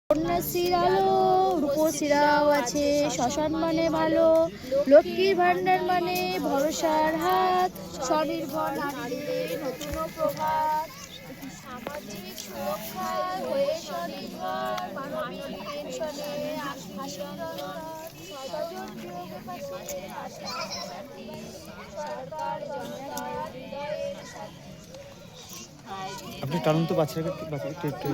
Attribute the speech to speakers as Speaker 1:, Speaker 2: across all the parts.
Speaker 1: কন্যাশ্রীর আলো রূপশ্রীরাও আছে শ্মশান মানে ভালো লক্ষ্মীর ভান্ডার মানে ভরসার হাত স্বনির্ভর নারীদের নতুন প্রভাত সামাজিক সুরক্ষায় হয়ে স্বনির্ভর মানবিক পেনশনে স্বজন বিয়োগে পাশে সরকার জনতার হৃদয়ের সাথী।
Speaker 2: আপনি টানুন তো বাচ্চাকে একটু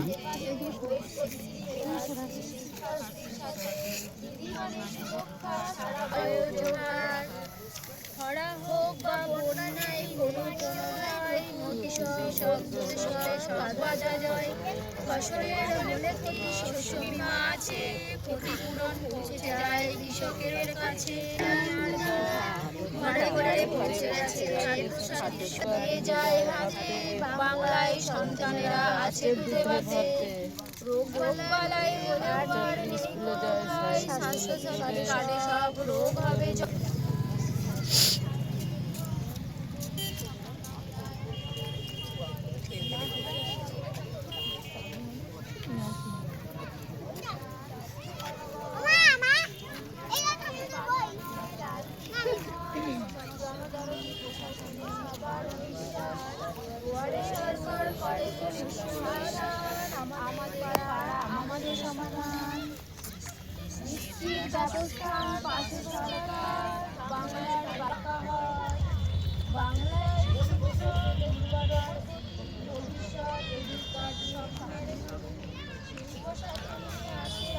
Speaker 1: খরা হোক বা বন্যা নাই কোনো ভয় অতিশয় বাধা যায় ফসলের হলে ক্ষতি শস্য বীমা আছে ক্ষতিপূরণ পৌঁছে যায় কৃষকের কাছে ঘরে ঘরে পৌঁছে গেছে যায় হাতে বাংলায় সন্তানেরা আছে বুঝে রোগ বালাই স্বাস্থ্য সাথী কার্ডে সব রোগ হবে। আমাদের সমাধান নিশ্চিত ব্যবস্থান পাশে সরকার বাংলার বাঁকা হয় বাংলায় ভবিষ্যৎ অধিকার স্বপ্নের শিল্প সাধনে আসে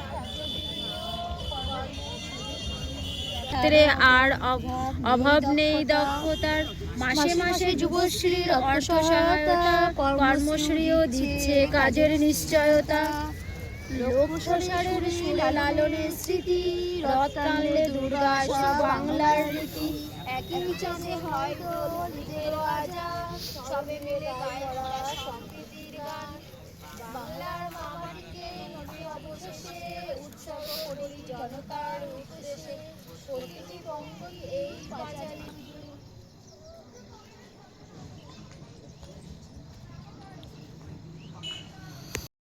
Speaker 1: আর অভাব নেই দক্ষতার মাসে মাসে যুবশ্রীর অর্থ সহায়তা কর্মশ্রীও দিচ্ছে কাজের নিশ্চয়তা লোকসারের লালনের স্মৃতি রথ টানলে দুর্গা বাংলার রীতি একই চাঁদে হয় দোল নিজের আজা সবে মিলে গায়ে সম্প্রীতির গান বাংলার মামাটিকে নদী অবশেষে উৎসব করি জনতার উদ্দেশ্যে প্রতিটি বঙ্গই এই বাজারে